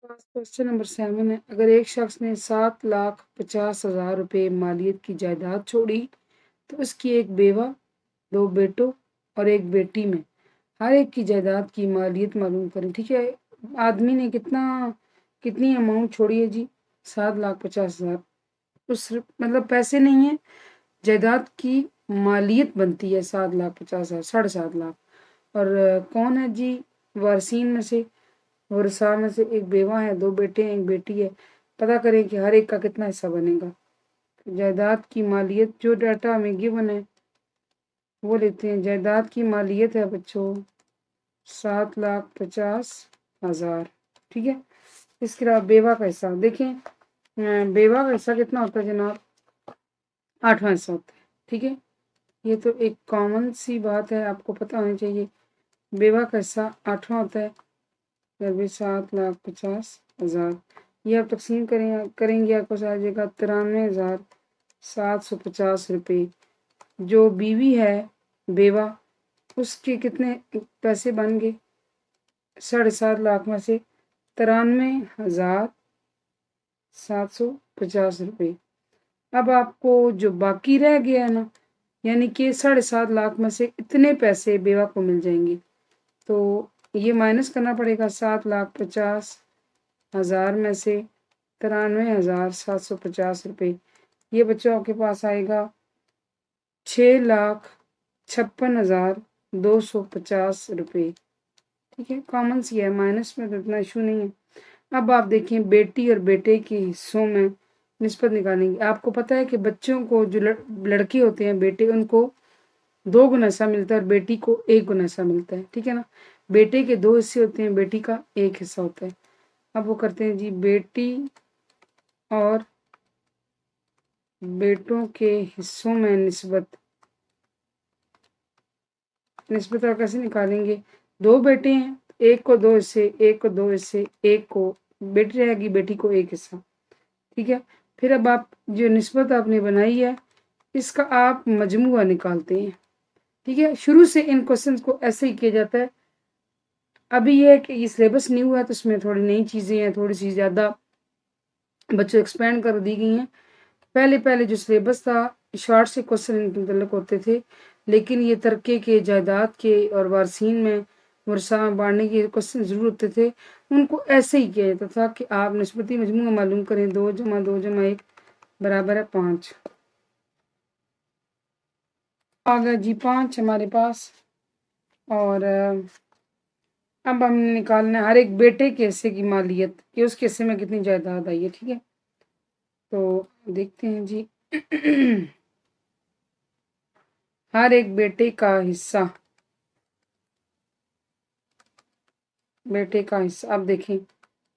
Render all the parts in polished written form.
Question number 7 है, अगर एक शख्स ने 7,50,000 रुपये मालियत की जायदाद छोड़ी तो उसकी एक बेवा, 2 बेटों और एक बेटी में हर एक की जायदाद की मालियत मालूम करें। ठीक है, आदमी ने कितनी अमाउंट छोड़ी है जी? 7,50,000। उस मतलब पैसे नहीं है, जायदाद की मालियत बनती है 7,50,000, 7.5 लाख। और कौन है जी वारसीन में से? वर्षा में से एक बेवा है, 2 बेटे हैं, एक बेटी है। पता करें कि हर एक का कितना हिस्सा बनेगा। जायदाद की मालियत जो डाटा हमें गिवन है वो लेते हैं। जायदाद की मालियत है बच्चों 7,50,000। ठीक है, इसके अलावा बेवा का हिस्सा देखें। बेवा का हिस्सा कितना होता है जनाब? 8वां हिस्सा होता है। ठीक है, ये तो एक कॉमन सी बात है, आपको पता होनी चाहिए। बेवा का हिस्सा 8वां होता है, फिर भी 7,50,000। ये आप तकसीम करेंगे आपको आ जाएगा 93,750 रुपये। जो बीवी है बेवा, उसके कितने पैसे बन गए? 7.5 लाख में से 93,750 रुपये। अब आपको जो बाकी रह गया है ना, यानी कि 7.5 लाख में से इतने पैसे बेवा को मिल जाएंगे, तो ये माइनस करना पड़ेगा 7,50,000 में से 93,750 रुपये। ये बच्चों आपके पास आएगा 6,56,250 रुपये। ठीक है, कॉमन सी है, माइनस में तो इतना इशू नहीं है। अब आप देखें बेटी और बेटे के हिस्सों में निस्बत निकालेंगे। आपको पता है कि बच्चों को जो लड़के होते हैं बेटे, उनको 2 गुना हिस्सा मिलता है और बेटी को 1 गुना हिस्सा मिलता है। ठीक है ना, बेटे के 2 हिस्से होते हैं, बेटी का 1 हिस्सा होता है। अब वो करते हैं जी, बेटी और बेटों के हिस्सों में निस्बत आप कैसे निकालेंगे? 2 बेटे हैं, एक को 2 हिस्से, एक को 2 हिस्से, एक को बेटी रहेगी, बेटी को 1 हिस्सा। ठीक है, फिर अब आप जो निस्बत आपने बनाई है इसका आप मजमुआ निकालते हैं। ठीक है, शुरू से इन क्वेश्चंस को ऐसे ही किया जाता है। अभी ये है कि ये सिलेबस न्यू है तो इसमें थोड़ी नई चीज़ें हैं, थोड़ी सी ज़्यादा बच्चों एक्सपेंड कर दी गई हैं। पहले पहले जो सिलेबस था शॉर्ट से क्वेश्चन इनके मुतल्लिक होते थे, लेकिन ये तरक्के के, जायदाद के और वारसीन में वर्षा में बांटने के क्वेश्चन ज़रूर होते थे। उनको ऐसे ही किया जाता था कि आप निस्बती मजमूआ मालूम करें, 2 जमा 2 जमा 1 बराबर है 5। आ गया जी 5 हमारे पास। और अब हमने निकालना है हर एक बेटे के हिस्से की मालियत, कि उसके हिस्से में कितनी जायदाद आई है। ठीक है, तो देखते हैं जी हर एक बेटे का हिस्सा, अब देखें।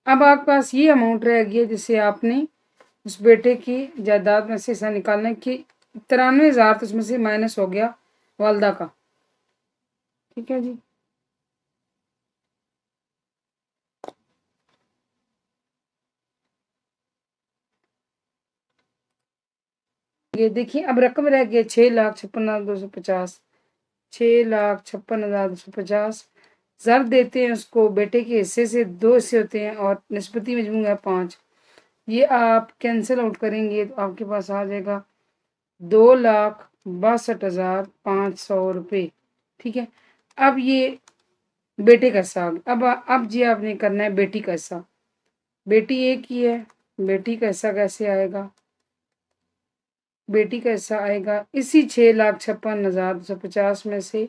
अब आपके पास ये अमाउंट रह गई है जिसे आपने उस बेटे की जायदाद में से हिस्सा निकालना है कि 93,000 तो उसमें से माइनस हो गया वालदा का। ठीक है जी, ये देखिए अब रकम रह गई 6,56,250। 6,56,250 ज़र देते हैं उसको, बेटे के हिस्से से 2 हिस्से होते हैं और निस्बती मजमूआ है 5। ये आप कैंसिल आउट करेंगे तो आपके पास आ जाएगा 2,62,500 रुपये। ठीक है, अब ये बेटे का हिस्सा। अब जी आपने करना है बेटी का हिस्सा। बेटी एक ही है, बेटी का हिस्सा कैसे आएगा? बेटी का हिस्सा आएगा इसी 6,56,250 में से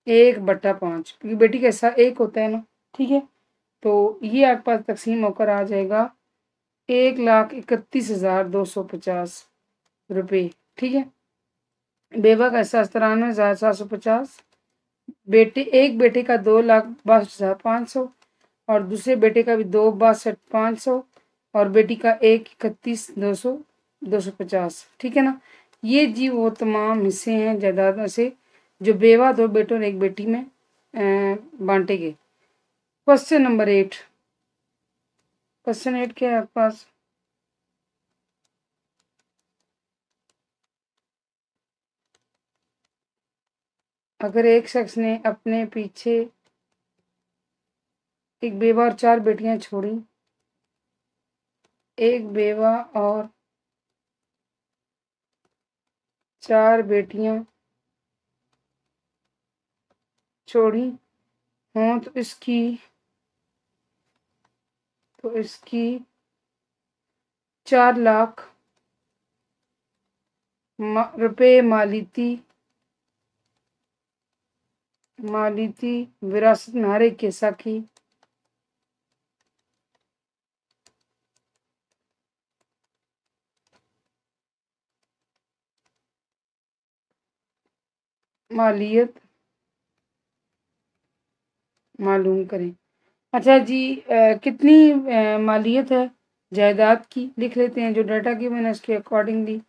1/5, क्योंकि बेटी का हिस्सा 1 होता है ना। ठीक है, तो ये आपके पास तकसीम होकर आ जाएगा 1,31,250 रुपये। ठीक है, बेवा का हिस्सा 93,750। एक बेटे का 2,62,500 और दूसरे बेटे का भी 2,62,500 और बेटी का 1,31,250। ठीक है ना, ये जी वो तमाम हिस्से हैं जायदाद में से जो बेवा, 2 बेटों और 1 बेटी में बांटे गए। Question number 8। क्वेश्चन 8 क्या है आपके पास? अगर एक शख्स ने अपने पीछे एक बेवा और 4 बेटियां छोड़ी, एक बेवा और 4 बेटियां छोड़ी हों तो इसकी 4 लाख रुपए मालियती विरासत में हर एक के हिस्सा की मालियत मालूम करें। अच्छा जी, कितनी मालियत है जायदाद की, लिख लेते हैं। जो डाटा की मैंने उसके अकॉर्डिंगली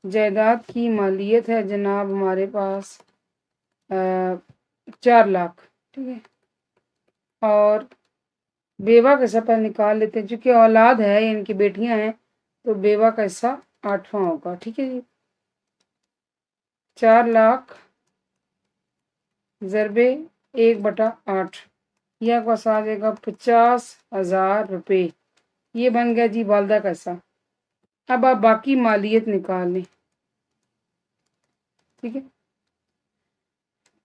जायदाद की मालियत है जनाब हमारे पास 4 लाख, ठीक है। और बेवा का हिस्सा पहले निकाल लेते हैं, चूंकि औलाद है यानी कि बेटियां हैं तो बेवा का हिस्सा 8वां होगा, ठीक है जी। 4 लाख ज़रबे 1/8, यह आपके पास आ जाएगा 50,000 रुपये। ये बन गया जी वालदा का हिस्सा। अब आप बाकी मालियत निकाल लें, ठीक है।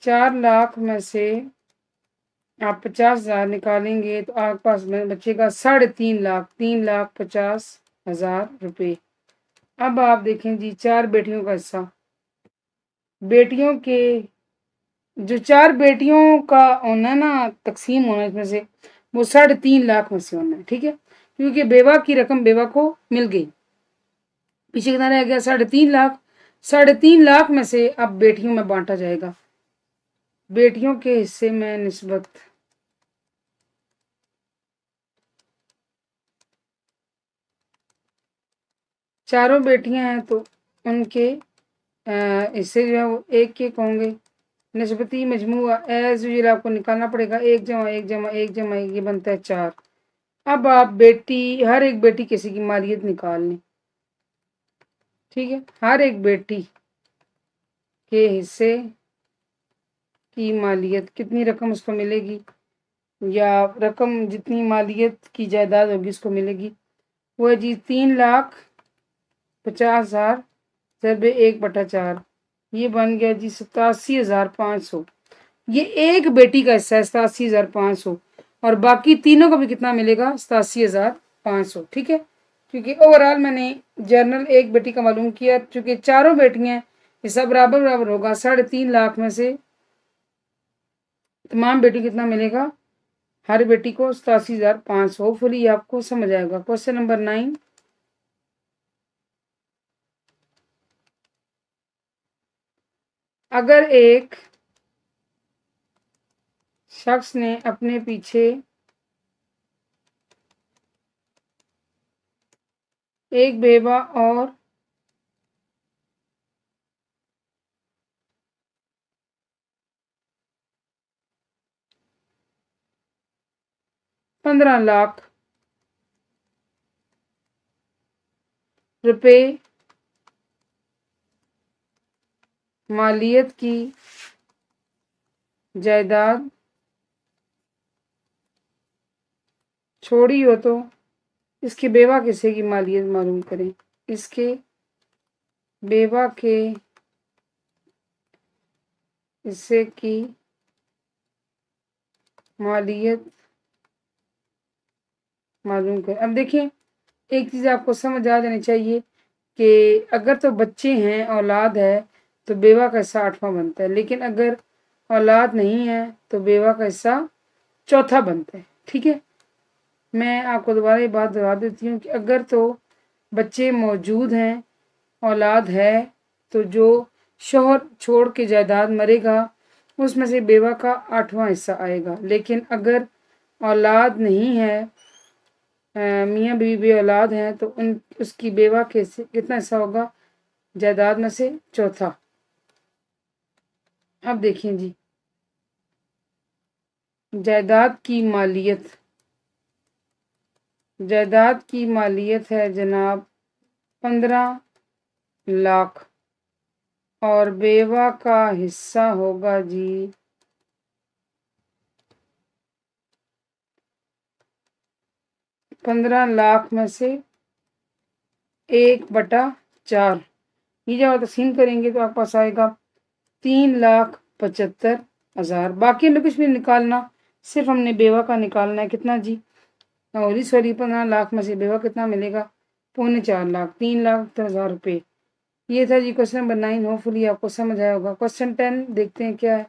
4 लाख में से आप 50,000 निकालेंगे तो आपके पास में बचेगा 3.5 लाख, 3,50,000 रुपये। अब आप देखें जी 4 बेटियों का हिस्सा, बेटियों के जो 4 बेटियों का होना है ना, तकसीम होना इसमें से, वो 3.5 लाख में से होना है, ठीक है। क्योंकि बेवा की रकम बेवा को मिल गई, पीछे कितना रह गया 3.5 लाख। 3.5 लाख में से अब बेटियों में बांटा जाएगा, बेटियों के हिस्से में निस्बत चारों बेटियां हैं तो उनके हिस्से जो है वो एक होंगे। निस्बती मजमूआ एज यूजुअल आपको निकालना पड़ेगा, 1 जमा 1 जमा 1 जमा 1, ये बनता है 4। अब आप हर एक बेटी किसी की मालियत निकाल लें, ठीक है। हर एक बेटी के हिस्से की मालियत, कितनी रकम उसको मिलेगी या रकम जितनी मालियत की जायदाद होगी उसको मिलेगी, वो है जी 3,50,000 ज़रबे 1/4, ये बन गया जी 87,500। ये एक बेटी का हिस्सा है 87,500, और बाकी तीनों को भी कितना मिलेगा 87,500, ठीक है। क्योंकि ओवरऑल मैंने जर्नल एक बेटी का मालूम किया, चूंकि चारों बेटियां हिस्सा बराबर बराबर होगा, 3.5 लाख में से तमाम बेटी कितना मिलेगा, हर बेटी को 87,500। होपफुली आपको समझ आएगा। क्वेश्चन नंबर 9, अगर एक शख्स ने अपने पीछे एक बेवा और 15 लाख रुपए मालियत की जायदाद छोड़ी हो तो इसके बेवा के हिस्से की मालियत मालूम करें। इसके बेवा के हिस्से की मालियत मालूम करें। अब देखिए, एक चीज़ आपको समझ आ जानी चाहिए कि अगर तो बच्चे हैं, औलाद है, तो बेवा का हिस्सा 8वां बनता है, लेकिन अगर औलाद नहीं है तो बेवा का हिस्सा 4था बनता है, ठीक है। मैं आपको दोबारा ये बात दोहरा देती हूँ कि अगर तो बच्चे मौजूद हैं, औलाद है, तो जो शोहर छोड़ के जायदाद मरेगा उसमें से बेवा का 8वां हिस्सा आएगा। लेकिन अगर औलाद नहीं है, मियाँ बीवी भी औलाद हैं, तो उसकी बेवा के कितना हिस्सा होगा जायदाद में से 4था। अब देखिए जी, जायदाद की मालियत है जनाब 15 लाख, और बेवा का हिस्सा होगा जी 15 लाख में से 1/4, ये जब तकसीम करेंगे तो आपके पास आएगा 3,75,000। बाकी हमें कुछ भी निकालना, सिर्फ हमने बेवा का निकालना है। कितना जी? और सॉरी 15 लाख में से बेवा कितना मिलेगा? 4.25 लाख, 3,70,000 रुपये। ये था जी क्वेश्चन नंबर 9। होपफुली आपको समझ आया होगा। क्वेश्चन 10 देखते हैं क्या है।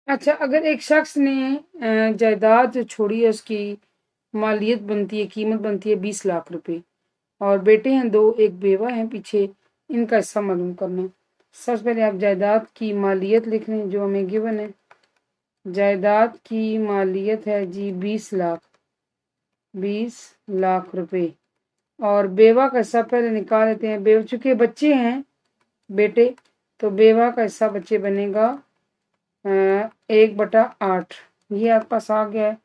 अच्छा, अगर एक शख्स ने जायदाद जो छोड़ी है उसकी मालियत बनती है, कीमत बनती है 20 लाख रुपए, और बेटे हैं 2, एक बेवा है पीछे, इनका हिस्सा मालूम करना है। सबसे पहले आप जायदाद की मालियत लिख लें जो हमें गिवन है। जायदाद की मालियत है जी 20 लाख, 20 लाख रुपए। और बेवा का हिस्सा पहले निकाल लेते हैं। बेवा चूंकि बच्चे हैं बेटे, तो बेवा का हिस्सा बच्चे बनेगा 1/8। ये आपके पास आ गया है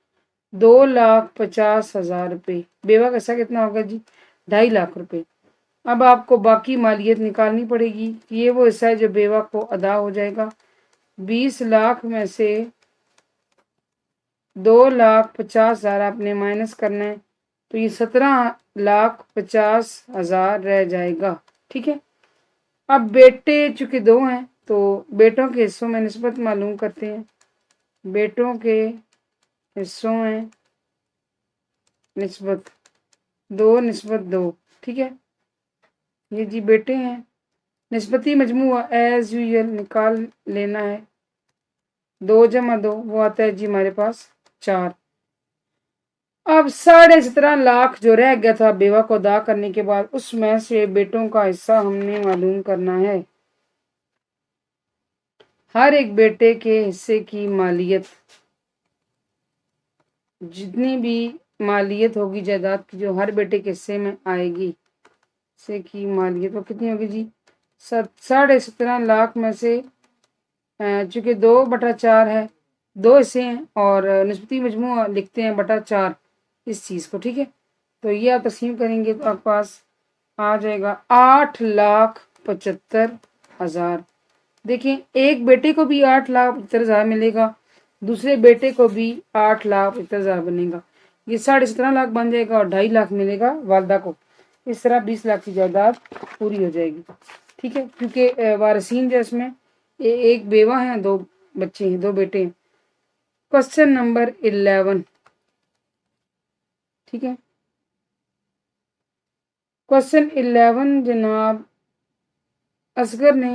2,50,000 रुपये। बेवा का हिस्सा कितना होगा जी? 2.5 लाख रुपए। अब आपको बाकी मालियत निकालनी पड़ेगी। ये वो हिस्सा है जो बेवा को अदा हो जाएगा। 20 लाख में से 2,50,000 आपने माइनस करना है, तो ये 17,50,000 रह जाएगा। ठीक है। अब बेटे चूंकि 2 हैं तो बेटों के हिस्सों में निस्बत मालूम करते हैं। बेटों के हिस्सों में निस्बत 2/2। ठीक है। ये जी बेटे हैं। निस्बती मजमूआ एज यूजुअल निकाल लेना है। 2 + 2 वो आता है जी हमारे पास 4। अब 17.5 लाख जो रह गया था बेवा को अदा करने के बाद, उसमें से बेटों का हिस्सा हमने मालूम करना है। हर एक बेटे के हिस्से की मालियत, जितनी भी मालियत होगी जायदाद की जो हर बेटे के हिस्से में आएगी, हिस्से की मालियत वो कितनी होगी जी? 17.5 लाख में से चूंकि 2/4 है, 2 हिस्से हैं और निस्बती मजमूआ लिखते हैं /4 इस चीज़ को। ठीक है। तो ये आप तकसीम करेंगे तो आपके पास आ जाएगा 8,75,000। देखिए, एक बेटे को भी 8,75,000 मिलेगा, दूसरे बेटे को भी 8,75,000 बनेगा। ये 17.5 लाख बन जाएगा और 2.5 लाख मिलेगा वालदा को। इस तरह 20 लाख की जायदाद पूरी हो जाएगी। ठीक है। क्योंकि वारिसीन जो इसमें एक बेवा है, 2 बच्चे हैं, 2 बेटे हैं। Question number 11। ठीक है। क्वेश्चन 11 जनाब असगर ने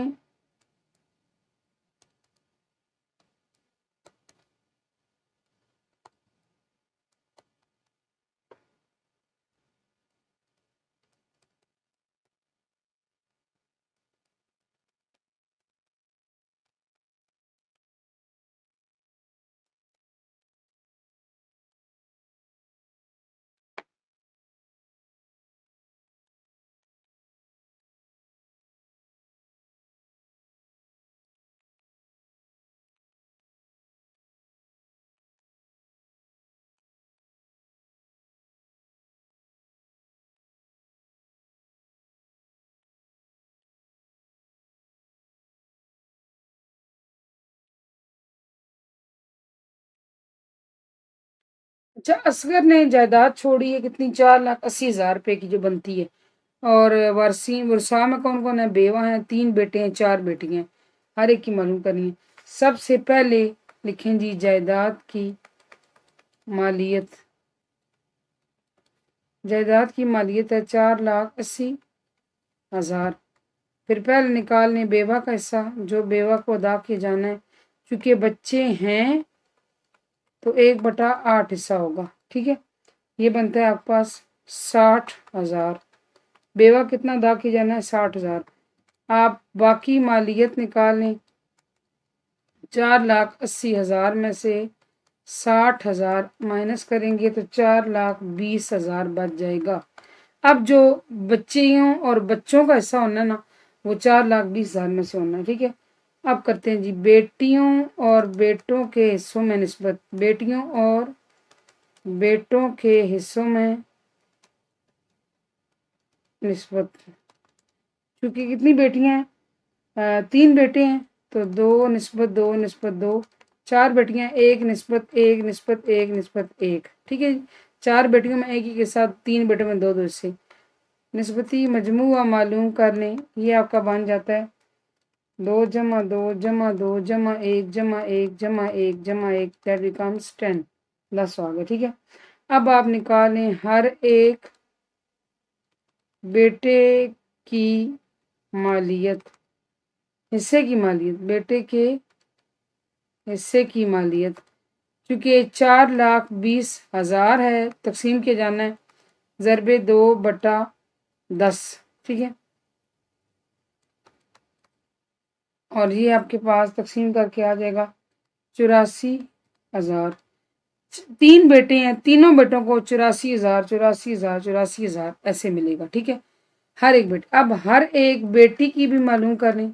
अच्छा, असगर ने जायदाद छोड़ी है कितनी? 4,80,000 रुपए की जो बनती है। और वर्षा में कौन कौन है? बेवा है, 3 बेटे हैं, 4 बेटियां हैं। हर एक की मालूम करनी है। सबसे पहले लिखें जी जायदाद की मालियत। जायदाद की मालियत है 4,80,000। फिर पहले निकाल लें बेवा का हिस्सा, जो बेवा को अदा किया जाना है। चूंकि बच्चे हैं तो 1/8 हिस्सा होगा, ठीक है। ये बनता है आपके पास 60,000। बेवा कितना अदा किया जाना है? 60,000। आप बाकी मालियत निकाल लें। 4,80,000 में से 60,000 माइनस करेंगे तो 4,20,000 बच जाएगा। अब जो बच्चियों और बच्चों का हिस्सा होना है ना, वो 4,20,000 में से होना है, ठीक है। अब करते हैं जी बेटियों और बेटों के हिस्सों में निस्बत। बेटियों और बेटों के हिस्सों में निस्बत। क्योंकि कितनी बेटियां हैं? 3 बेटे हैं तो 2:2:2। 4 बेटियां 1:1:1:1, ठीक है। 4 बेटियों में 1 ही के साथ 3 बेटों में 2 हिस्से। निस्बती मजमूआ मालूम कर लें। ये आपका बन जाता है 2 + 2 + 2 + 1 + 1 + 1 + 1 दैट बिकम्स 10। 10 आ गया, ठीक है। अब आप निकालें हर एक बेटे की मालियत, हिस्से की मालियत, बेटे के हिस्से की मालियत। क्योंकि 4,20,000 है, तकसीम किया जाना है ज़रबे 2/10, ठीक है। और ये आपके पास तकसीम करके आ जाएगा 84,000। 3 बेटे हैं, तीनों बेटों को 84,000 84,000 84,000 ऐसे मिलेगा, ठीक है। हर एक बेटी। अब हर एक बेटी की भी मालूम करें।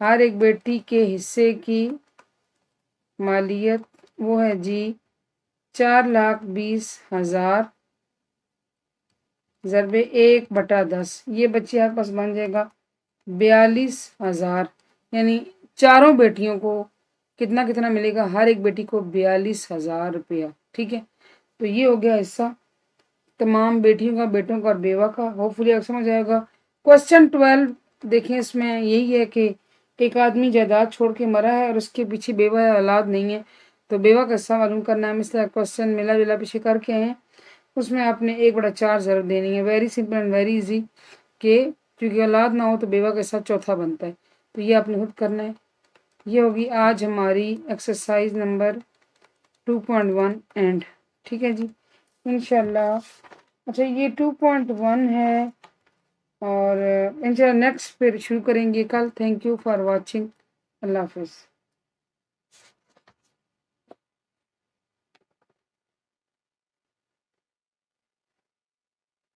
हर एक बेटी के हिस्से की मालियत वो है जी 4,20,000 ज़रबे 1/10। ये बच्चे आपके पास बन जाएगा 42,000। यानी चारों बेटियों को कितना कितना मिलेगा? हर एक बेटी को 42,000 रुपया, ठीक है। तो ये हो गया हिस्सा तमाम बेटियों का, बेटों का और बेवा का। होपफुली आप समझ आएगा। क्वेश्चन 12 देखें, इसमें यही है कि एक आदमी जायदाद छोड़ के मरा है और उसके पीछे बेवा है, औलाद नहीं है, तो बेवा का हिस्सा मालूम करना है। इसलिए क्वेश्चन मिला जुला पीछे करके आए हैं, उसमें आपने 1/4 ज़रूर देनी है। Very simple and very easy के क्योंकि औलाद ना हो तो बेवा के साथ चौथा बनता है, तो ये आपने खुद करना है। ये होगी आज हमारी एक्सरसाइज नंबर 2.1 एंड, ठीक है जी, इंशाल्लाह। अच्छा ये 2.1 है और इंशाल्लाह नेक्स्ट फिर शुरू करेंगे कल। Thank you for watching. Allah हाफिज़।